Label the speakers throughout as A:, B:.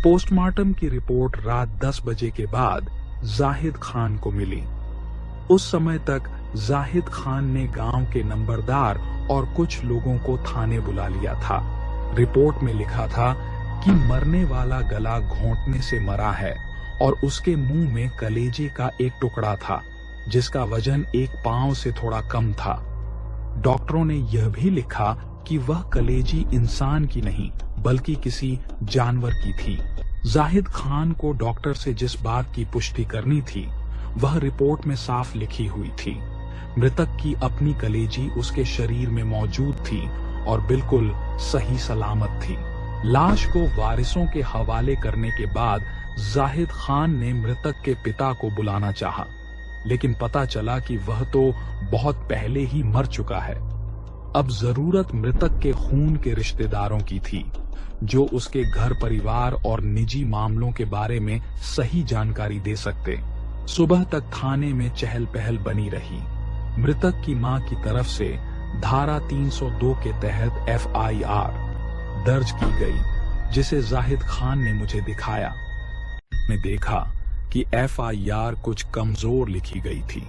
A: Postmortem की report रात 10 बजे के बाद जाहिद खान को मिली। उस समय तक जाहिद खान ने गांव के नंबरदार और कुछ लोगों को थाने बुला लिया था। रिपोर्ट में लिखा था कि मरने वाला गला घोंटने से मरा है और उसके मुंह में कलेजे का एक टुकड़ा था जिसका वजन एक पांव से थोड़ा कम था। डॉक्टरों ने यह भी लिखा कि वह कलेजी इंसान की नहीं बल्कि किसी जानवर की थी। जाहिद खान को डॉक्टर से जिस बात की पुष्टि करनी थी वह रिपोर्ट में साफ लिखी हुई थी। मृतक की अपनी कलेजी उसके शरीर में मौजूद थी और बिल्कुल सही सलामत थी। लाश को वारिसों के हवाले करने के बाद जाहिद खान ने मृतक के पिता को बुलाना चाहा, लेकिन पता चला कि वह तो बहुत पहले ही मर चुका है। अब जरूरत मृतक के खून के रिश्तेदारों की थी जो उसके घर परिवार और निजी मामलों के बारे में सही जानकारी दे सकते। सुबह तक थाने में चहल पहल बनी रही। मृतक की मां की तरफ से धारा 302 के तहत FIR दर्ज की गई, जिसे जाहिद खान ने मुझे दिखाया। मैं देखा कि FIR कुछ कमजोर लिखी गई थी।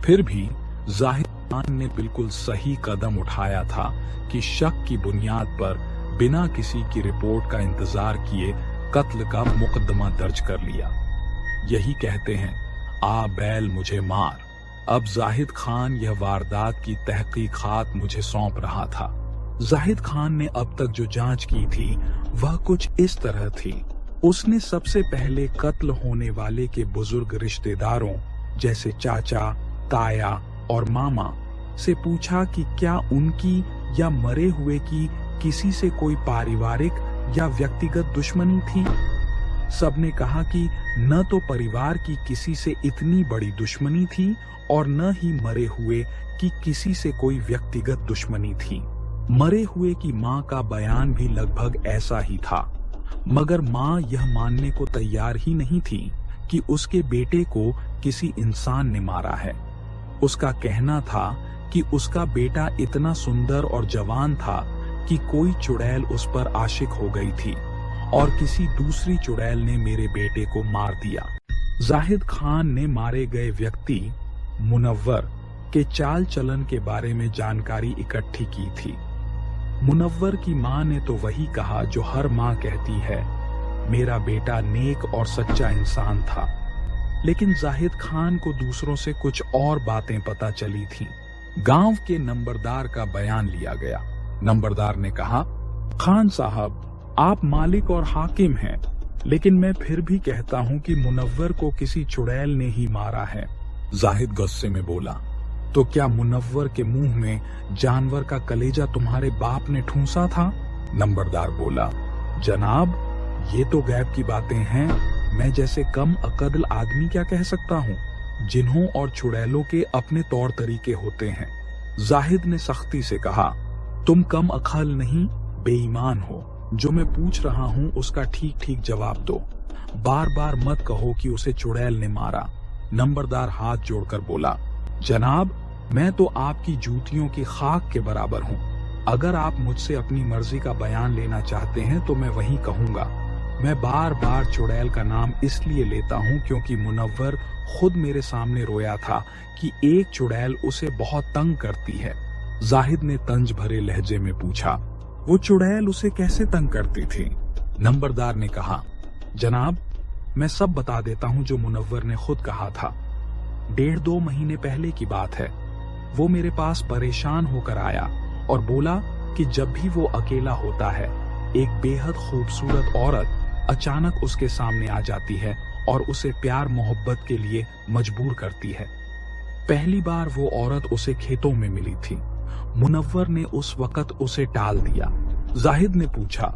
A: फिर भी जाहिद खान ने बिल्कुल सही कदम उठाया था कि शक की बुनियाद पर बिना किसी की रिपोर्ट का इंतजार किए कत्ल का मुकदमा दर्ज कर लिया। यही कहते हैं, आ बैल मुझे मार। अब जाहिद खान यह वारदात की तहकीकात मुझे सौंप रहा था। जाहिद खान ने अब तक जो जांच की थी वह कुछ इस तरह थी। उसने सबसे पहले कत्ल होने वाले के बुजुर्ग रिश्तेदारों जैसे चाचा, ताया और मामा से पूछा कि क्या उनकी या मरे हुए की किसी से कोई पारिवारिक या व्यक्तिगत दुश्मनी थी। सबने कहा कि न तो परिवार की किसी से इतनी बड़ी दुश्मनी थी और न ही मरे हुए की किसी से कोई व्यक्तिगत दुश्मनी थी। मरे हुए की मां का बयान भी लगभग ऐसा ही था, मगर मां यह मानने को तैयार ही नहीं थी कि उसके बेटे को किसी इंसान ने मारा है। उसका कहना था कि उसका बेटा इतना सुंदर और जवान था कि कोई चुड़ैल उस पर आशिक हो गई थी और किसी दूसरी चुड़ैल ने मेरे बेटे को मार दिया। जाहिद खान ने मारे गए व्यक्ति मुनव्वर के चाल चलन के बारे में जानकारी इकट्ठी की थी। मुनव्वर की मां ने तो वही कहा जो हर मां कहती है, मेरा बेटा नेक और सच्चा इंसान था। लेकिन जाहिद खान को दूसरों से कुछ और बातें पता चली थीं। गांव के नंबरदार का बयान लिया गया। नंबरदार ने कहा, खान साहब, आप मालिक और हाकिम हैं, लेकिन मैं फिर भी कहता हूं कि मुनव्वर को किसी चुड़ैल ने ही मारा है। जाहिद गुस्से में बोला, तो क्या मुनव्वर के मुंह में जानवर का कलेजा तुम्हारे बाप ने ठूंसा था? नंबरदार बोला, जनाब, ये तो गैब की बातें हैं। मैं जैसे कम अकल आदमी क्या कह सकता हूँ? जिन्हों और चुड़ैलों के अपने तौर तरीके होते हैं। जाहिद ने सख्ती से कहा, तुम कम अकल नहीं, बेईमान हो। जो मैं पूछ रहा हूँ उसका ठीक ठीक जवाब दो। बार बार मत कहो कि उसे चुड़ैल ने मारा। नंबरदार हाथ जोड़कर बोला, जनाब, मैं तो आपकी जूतियों की खाक के बराबर हूँ। अगर आप मुझसे अपनी मर्जी का बयान लेना चाहते हैं तो मैं वही कहूंगा। मैं बार बार चुड़ैल का नाम इसलिए लेता हूँ क्योंकि मुनव्वर खुद मेरे सामने रोया था कि एक चुड़ैल उसे बहुत तंग करती है। जाहिद ने तंज भरे लहजे में पूछा, वो चुड़ैल उसे कैसे तंग करती थी? नंबरदार ने कहा, जनाब, मैं सब बता देता हूँ जो मुनव्वर ने खुद कहा था। 1.5-2 महीने पहले की बात है। वो मेरे पास परेशान होकर आया और बोला कि जब भी वो अकेला होता है, एक बेहद खूबसूरत औरत अचानक उसके सामने आ जाती है और उसे प्यार मोहब्बत के लिए मजबूर करती है। पहली बार वो औरत उसे खेतों में मिली थी। मुनव्वर ने उस वक्त उसे टाल दिया। जाहिद ने पूछा,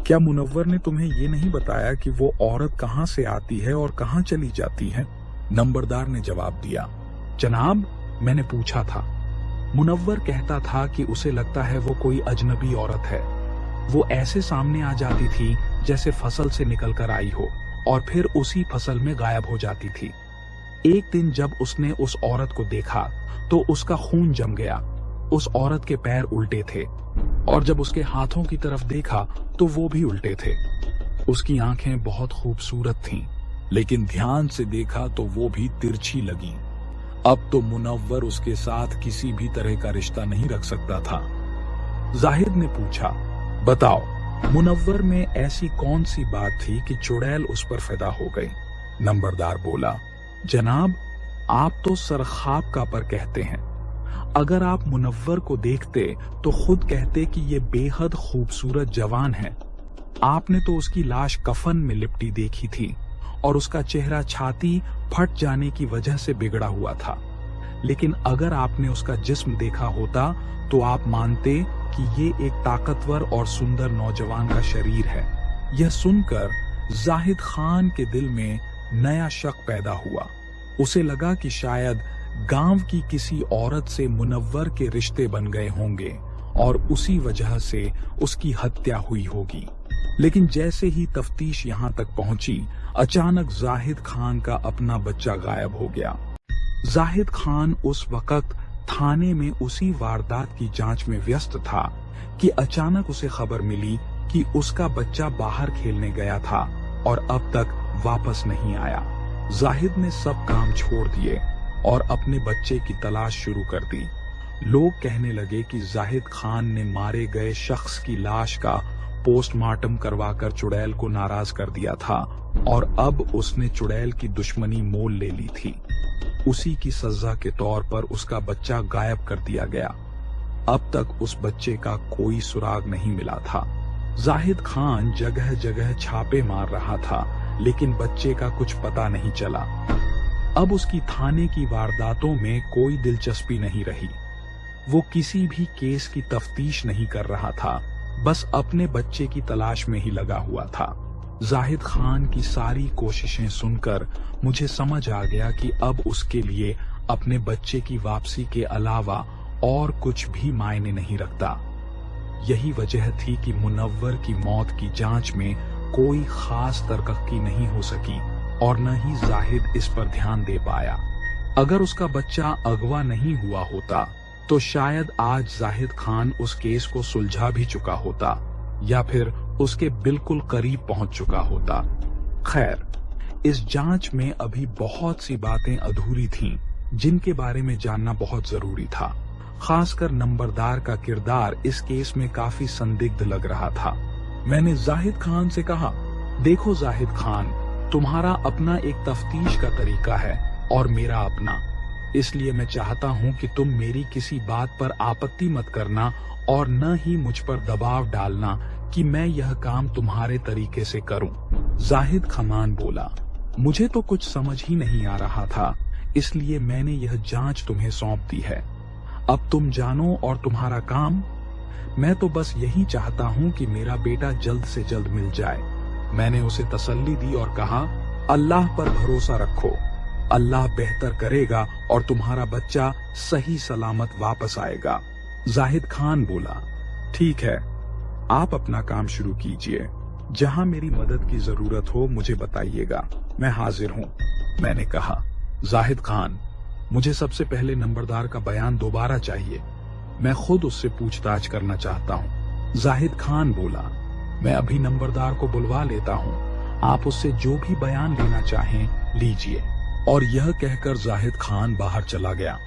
A: क्या मुनव्वर ने तुम्हें ये नहीं बताया कि वो औरत कहाँ से आती है और कहाँ चली जाती है? नंबरदार ने जवाब दिया, जनाब, मैंने पूछा था। मुनव्वर कहता था कि उसे लगता है वो कोई अजनबी औरत है। वो ऐसे सामने आ जाती थी जैसे फसल से निकलकर आई हो और फिर उसी फसल में गायब हो जाती थी। एक दिन जब उसने उस औरत को देखा तो उसका खून जम गया। उस औरत के पैर उल्टे थे और जब उसके हाथों की तरफ देखा तो वो भी उल्टे थे। उसकी आंखें बहुत खूबसूरत थीं, लेकिन ध्यान से देखा तो वो भी तिरछी लगी। अब तो मुनव्वर उसके साथ किसी भी तरह का रिश्ता नहीं रख सकता था। जाहिद ने पूछा, बताओ, मुनव्वर में ऐसी कौन सी बात थी कि चुड़ैल उस पर फिदा हो गई? नंबरदार बोला, जनाब, आप तो सरखाब का पर कहते हैं। अगर आप मुनव्वर को देखते तो खुद कहते कि ये बेहद खूबसूरत जवान है। आपने तो उसकी लाश कफन में लिपटी देखी थी और उसका चेहरा छाती फट जाने की वजह से बिगड़ा हुआ था। लेकिन अगर आपने उसका जिस्म देखा होता तो आप मानते कि ये एक ताकतवर और सुंदर नौजवान का शरीर है। यह सुनकर जाहिद खान के दिल में नया शक पैदा हुआ। उसे लगा कि शायद गांव की किसी औरत से मुनव्वर के रिश्ते बन गए होंगे और उसी वजह से उसकी हत्या हुई होगी। लेकिन जैसे ही तफ्तीश यहां तक पहुंची, अचानक जाहिद खान का अपना बच्चा गायब हो गया। जाहिद खान उस वक्त थाने में उसी वारदात की जांच में व्यस्त था कि अचानक उसे खबर मिली कि उसका बच्चा बाहर खेलने गया था और अब तक वापस नहीं आया। जाहिद ने सब काम छोड़ दिए और अपने बच्चे की तलाश शुरू कर दी। लोग कहने लगे कि जाहिद खान ने मारे गए शख्स की लाश का पोस्टमार्टम करवाकर चुड़ैल को नाराज कर दिया था और अब उसने चुड़ैल की दुश्मनी मोल ले ली थी। उसी की सजा के तौर पर उसका बच्चा गायब कर दिया गया। अब तक उस बच्चे का कोई सुराग नहीं मिला था। जाहिद खान जगह जगह छापे मार रहा था, लेकिन बच्चे का कुछ पता नहीं चला। अब उसकी थाने की वारदातों में कोई दिलचस्पी नहीं रही। वो किसी भी केस की तफ्तीश नहीं कर रहा था, बस अपने बच्चे की तलाश में ही लगा हुआ था। जाहिद खान की सारी कोशिशें सुनकर मुझे समझ आ गया कि अब उसके लिए अपने बच्चे की वापसी के अलावा और कुछ भी मायने नहीं रखता। यही वजह थी कि मुनव्वर की मौत की जांच में कोई खास तरक्की नहीं हो सकी और न ही जाहिद इस पर ध्यान दे पाया। अगर उसका बच्चा अगवा नहीं हुआ होता तो शायद आज जाहिद खान उस केस को सुलझा भी चुका होता या फिर उसके बिल्कुल करीब पहुंच चुका होता। खैर, इस जांच में अभी बहुत सी बातें अधूरी थीं, जिनके बारे में जानना बहुत जरूरी था। खासकर नंबरदार का किरदार इस केस में काफी संदिग्ध लग रहा था। मैंने जाहिद खान से कहा, देखो जाहिद खान, तुम्हारा अपना एक तफ्तीश का तरीका है और मेरा अपना। इसलिए मैं चाहता हूं कि तुम मेरी किसी बात पर आपत्ति मत करना और न ही मुझ पर दबाव डालना कि मैं यह काम तुम्हारे तरीके से करूं। जाहिद खान बोला, मुझे तो कुछ समझ ही नहीं आ रहा था, इसलिए मैंने यह जांच तुम्हें सौंप दी है। अब तुम जानो और तुम्हारा काम। मैं तो बस यही चाहता हूं कि मेरा बेटा जल्द से जल्द मिल जाए। मैंने उसे तसल्ली दी और कहा, अल्लाह पर भरोसा रखो, अल्लाह बेहतर करेगा और तुम्हारा बच्चा सही सलामत वापस आएगा। जाहिद खान बोला, ठीक है, आप अपना काम शुरू कीजिए। जहां मेरी मदद की जरूरत हो मुझे बताइएगा, मैं हाजिर हूं। मैंने कहा, जाहिद खान, मुझे सबसे पहले नंबरदार का बयान दोबारा चाहिए। मैं खुद उससे पूछताछ करना चाहता हूं। जाहिद खान बोला, मैं अभी नंबरदार को बुलवा लेता हूं, आप उससे जो भी बयान लेना चाहें लीजिए। और यह कहकर जाहिद खान बाहर चला गया।